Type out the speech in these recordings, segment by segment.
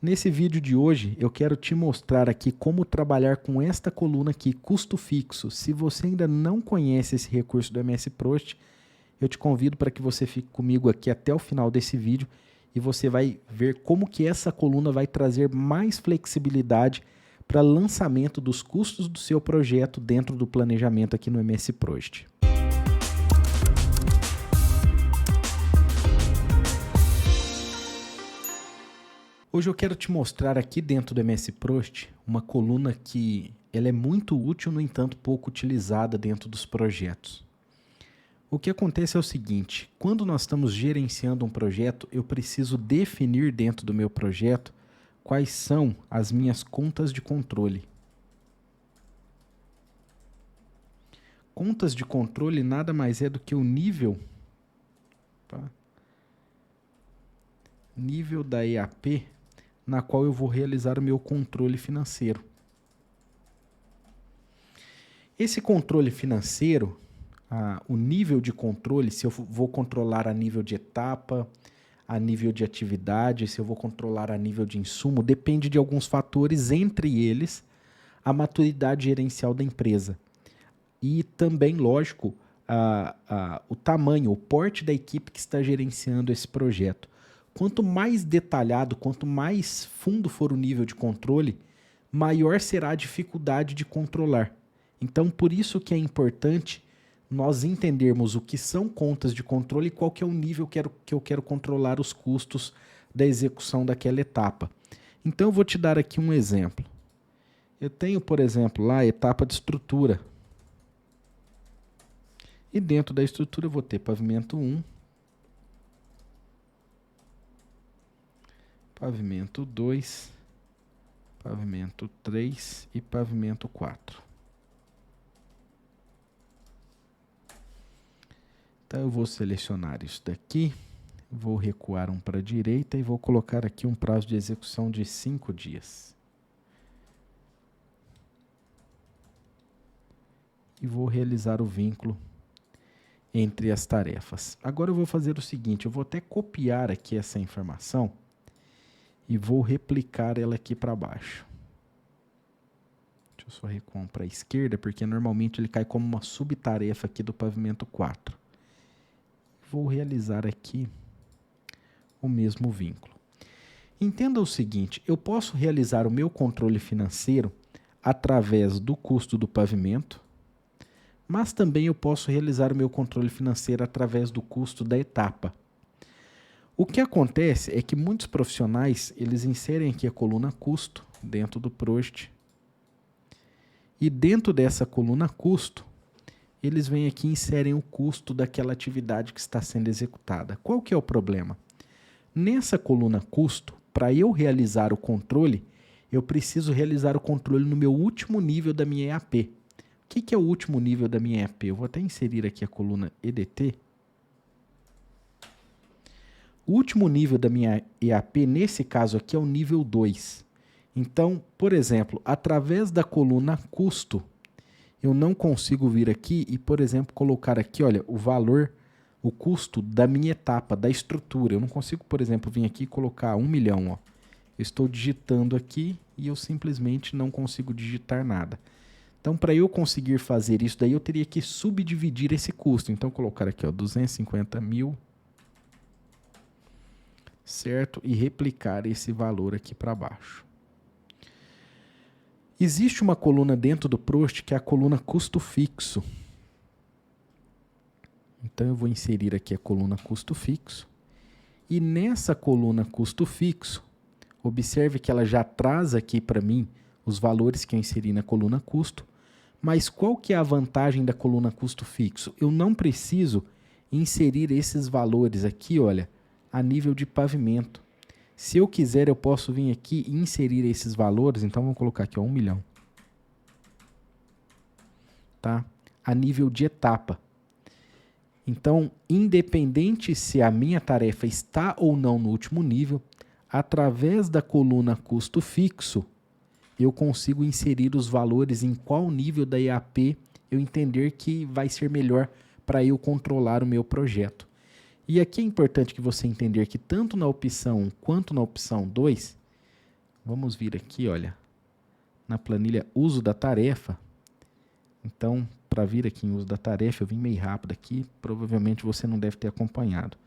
Nesse vídeo de hoje, eu quero te mostrar aqui como trabalhar com esta coluna aqui, custo fixo. Se você ainda não conhece esse recurso do MS Prost, eu te convido para que você fique comigo aqui até o final desse vídeo e você vai ver como que essa coluna vai trazer mais flexibilidade para lançamento dos custos do seu projeto dentro do planejamento aqui no MS Prost. Hoje eu quero te mostrar aqui dentro do MS Prost uma coluna que ela é muito útil, no entanto pouco utilizada dentro dos projetos. O que acontece é o seguinte, quando nós estamos gerenciando um projeto, eu preciso definir dentro do meu projeto quais são as minhas contas de controle. Contas de controle nada mais é do que o nível da EAP na qual eu vou realizar o meu controle financeiro. Esse controle financeiro, o nível de controle, se eu vou controlar a nível de etapa, a nível de atividade, se eu vou controlar a nível de insumo, depende de alguns fatores, entre eles a maturidade gerencial da empresa. E também, lógico, o tamanho, o porte da equipe que está gerenciando esse projeto. Quanto mais detalhado, quanto mais fundo for o nível de controle, maior será a dificuldade de controlar. Então, por isso que é importante nós entendermos o que são contas de controle e qual que é o nível que eu quero controlar os custos da execução daquela etapa. Então, eu vou te dar aqui um exemplo. Eu tenho, por exemplo, lá a etapa de estrutura. E dentro da estrutura eu vou ter pavimento 1, pavimento 2, pavimento 3 e pavimento 4. Então eu vou selecionar isso daqui, vou recuar um para a direita e vou colocar aqui um prazo de execução de 5 dias. E vou realizar o vínculo entre as tarefas. Agora eu vou fazer o seguinte, eu vou até copiar aqui essa informação e vou replicar ela aqui para baixo. Deixa eu só recuar para a esquerda, porque normalmente ele cai como uma subtarefa aqui do pavimento 4. Vou realizar aqui o mesmo vínculo. Entenda o seguinte, eu posso realizar o meu controle financeiro através do custo do pavimento, mas também eu posso realizar o meu controle financeiro através do custo da etapa. O que acontece é que muitos profissionais, eles inserem aqui a coluna custo dentro do Prost. E dentro dessa coluna custo, eles vêm aqui e inserem o custo daquela atividade que está sendo executada. Qual que é o problema? Nessa coluna custo, para eu realizar o controle, eu preciso realizar o controle no meu último nível da minha EAP. O que é o último nível da minha EAP? Eu vou até inserir aqui a coluna EDT. O último nível da minha EAP, nesse caso aqui, é o nível 2. Então, por exemplo, através da coluna custo, eu não consigo vir aqui e, por exemplo, colocar aqui, olha, o valor, o custo da minha etapa, da estrutura. Eu não consigo, por exemplo, vir aqui e colocar 1 milhão. Ó. Eu estou digitando aqui e eu simplesmente não consigo digitar nada. Então, para eu conseguir fazer isso daí, eu teria que subdividir esse custo. Então, colocar aqui, ó, 250 mil, certo? E replicar esse valor aqui para baixo. Existe uma coluna dentro do Prost que é a coluna custo fixo. Então, eu vou inserir aqui a coluna custo fixo. E nessa coluna custo fixo, observe que ela já traz aqui para mim os valores que eu inseri na coluna custo. Mas qual que é a vantagem da coluna custo fixo? Eu não preciso inserir esses valores aqui, olha, a nível de pavimento. Se eu quiser, eu posso vir aqui e inserir esses valores. Então, vamos colocar aqui, ó, 1 milhão. Tá? A nível de etapa. Então, independente se a minha tarefa está ou não no último nível, através da coluna custo fixo, eu consigo inserir os valores em qual nível da EAP eu entender que vai ser melhor para eu controlar o meu projeto. E aqui é importante que você entender que tanto na opção 1 quanto na opção 2, vamos vir aqui, olha, na planilha uso da tarefa. Então, para vir aqui em uso da tarefa, eu vim meio rápido aqui, provavelmente você não deve ter acompanhado.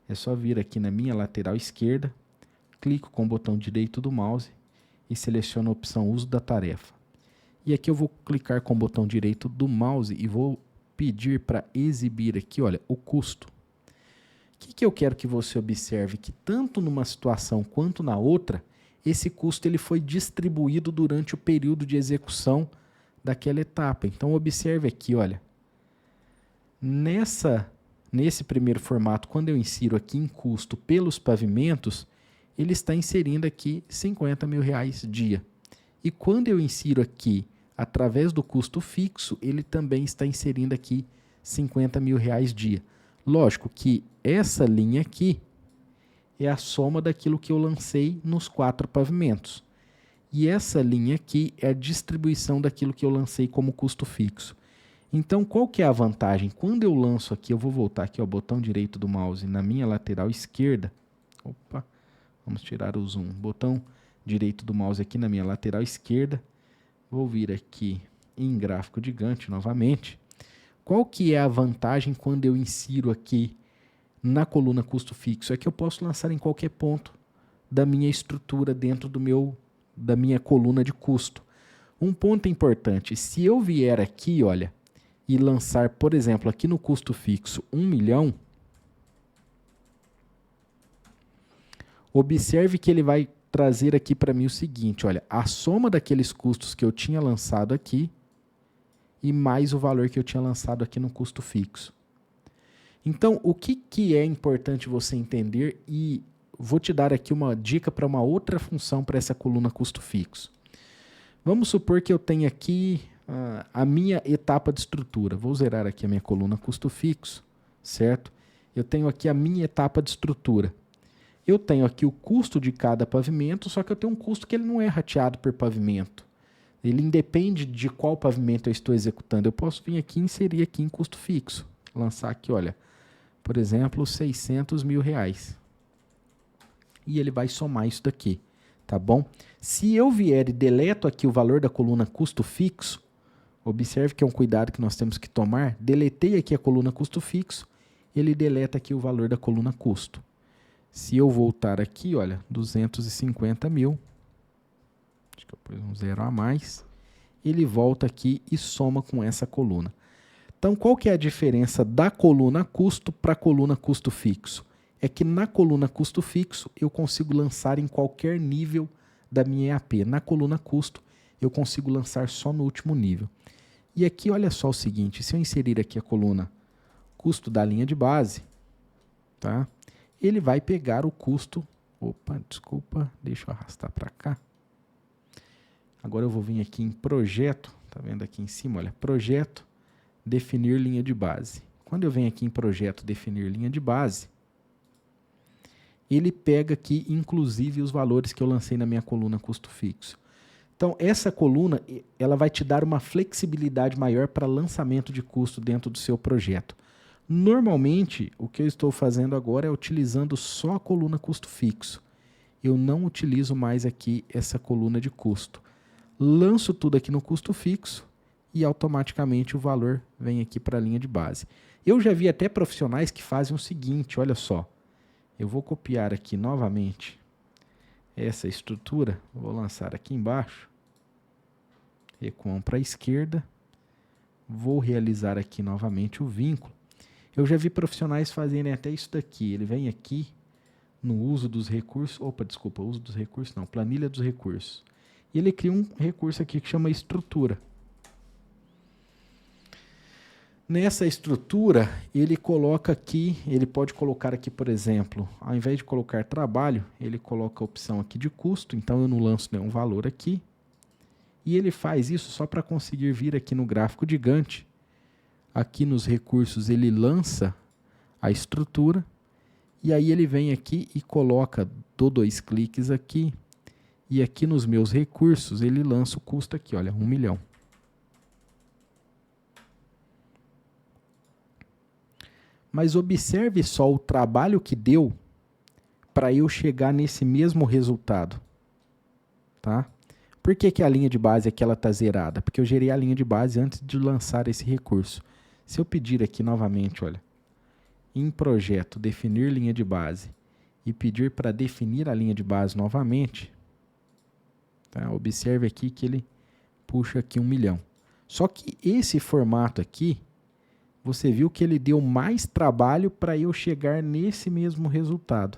É só vir aqui na minha lateral esquerda, clico com o botão direito do mouse e seleciono a opção uso da tarefa. E aqui eu vou clicar com o botão direito do mouse e vou pedir para exibir aqui, olha, o custo. O que eu quero que você observe? Que tanto numa situação quanto na outra, esse custo ele foi distribuído durante o período de execução daquela etapa. Então, observe aqui, olha, nesse primeiro formato, quando eu insiro aqui em custo pelos pavimentos, ele está inserindo aqui R$50 mil dia. E quando eu insiro aqui através do custo fixo, ele também está inserindo aqui R$50 mil dia. Lógico que essa linha aqui é a soma daquilo que eu lancei nos 4 pavimentos. E essa linha aqui é a distribuição daquilo que eu lancei como custo fixo. Então, qual que é a vantagem? Quando eu lanço aqui, eu vou voltar aqui ao botão direito do mouse na minha lateral esquerda. Opa, vamos tirar o zoom. Botão direito do mouse aqui na minha lateral esquerda. Vou vir aqui em gráfico de Gantt novamente. Qual que é a vantagem quando eu insiro aqui na coluna custo fixo? É que eu posso lançar em qualquer ponto da minha estrutura dentro da minha coluna de custo. Um ponto importante, se eu vier aqui, olha, e lançar, por exemplo, aqui no custo fixo 1 milhão, observe que ele vai trazer aqui para mim o seguinte, olha, a soma daqueles custos que eu tinha lançado aqui e mais o valor que eu tinha lançado aqui no custo fixo. Então, o que é importante você entender, e vou te dar aqui uma dica para uma outra função para essa coluna custo fixo. Vamos supor que eu tenho aqui a minha etapa de estrutura. Vou zerar aqui a minha coluna custo fixo, certo? Eu tenho aqui a minha etapa de estrutura. Eu tenho aqui o custo de cada pavimento, só que eu tenho um custo que ele não é rateado por pavimento. Ele independe de qual pavimento eu estou executando. Eu posso vir aqui e inserir aqui em custo fixo. Lançar aqui, olha, por exemplo, R$600 mil. E ele vai somar isso daqui, tá bom? Se eu vier e deleto aqui o valor da coluna custo fixo, observe que é um cuidado que nós temos que tomar. Deletei aqui a coluna custo fixo, ele deleta aqui o valor da coluna custo. Se eu voltar aqui, olha, 250 mil, acho que eu pus um zero a mais, ele volta aqui e soma com essa coluna. Então, qual que é a diferença da coluna custo para a coluna custo fixo? É que na coluna custo fixo eu consigo lançar em qualquer nível da minha EAP. Na coluna custo eu consigo lançar só no último nível. E aqui olha só o seguinte, se eu inserir aqui a coluna custo da linha de base, tá? Ele vai pegar o custo, desculpa, deixa eu arrastar para cá. Agora eu vou vir aqui em projeto, tá vendo aqui em cima, olha, projeto, definir linha de base. Quando eu venho aqui em projeto, definir linha de base, ele pega aqui, inclusive, os valores que eu lancei na minha coluna custo fixo. Então, essa coluna, ela vai te dar uma flexibilidade maior para lançamento de custo dentro do seu projeto. Normalmente, o que eu estou fazendo agora é utilizando só a coluna custo fixo. Eu não utilizo mais aqui essa coluna de custo. Lanço tudo aqui no custo fixo e automaticamente o valor vem aqui para a linha de base. Eu já vi até profissionais que fazem o seguinte, olha só. Eu vou copiar aqui novamente essa estrutura, vou lançar aqui embaixo, recuam para a esquerda, vou realizar aqui novamente o vínculo. Eu já vi profissionais fazerem até isso daqui, ele vem aqui no uso dos recursos, uso dos recursos não, planilha dos recursos. E ele cria um recurso aqui que chama estrutura. Nessa estrutura, ele coloca aqui, ele pode colocar aqui, por exemplo, ao invés de colocar trabalho, ele coloca a opção aqui de custo, então eu não lanço nenhum valor aqui. E ele faz isso só para conseguir vir aqui no gráfico de Gantt. Aqui nos recursos ele lança a estrutura, e aí ele vem aqui e coloca, dou 2 cliques aqui, e aqui nos meus recursos ele lança o custo aqui, olha, 1 milhão. Mas observe só o trabalho que deu para eu chegar nesse mesmo resultado. tá? Por que a linha de base aqui ela está zerada? Porque eu gerei a linha de base antes de lançar esse recurso. Se eu pedir aqui novamente, olha, em projeto, definir linha de base e pedir para definir a linha de base novamente, tá? Observe aqui que ele puxa aqui 1 milhão. Só que esse formato aqui, você viu que ele deu mais trabalho para eu chegar nesse mesmo resultado.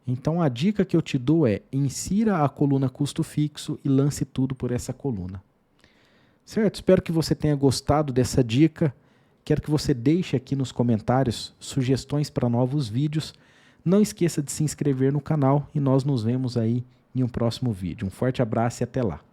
Então, a dica que eu te dou é, insira a coluna custo fixo e lance tudo por essa coluna. Certo? Espero que você tenha gostado dessa dica. Quero que você deixe aqui nos comentários sugestões para novos vídeos. Não esqueça de se inscrever no canal e nós nos vemos aí em um próximo vídeo. Um forte abraço e até lá.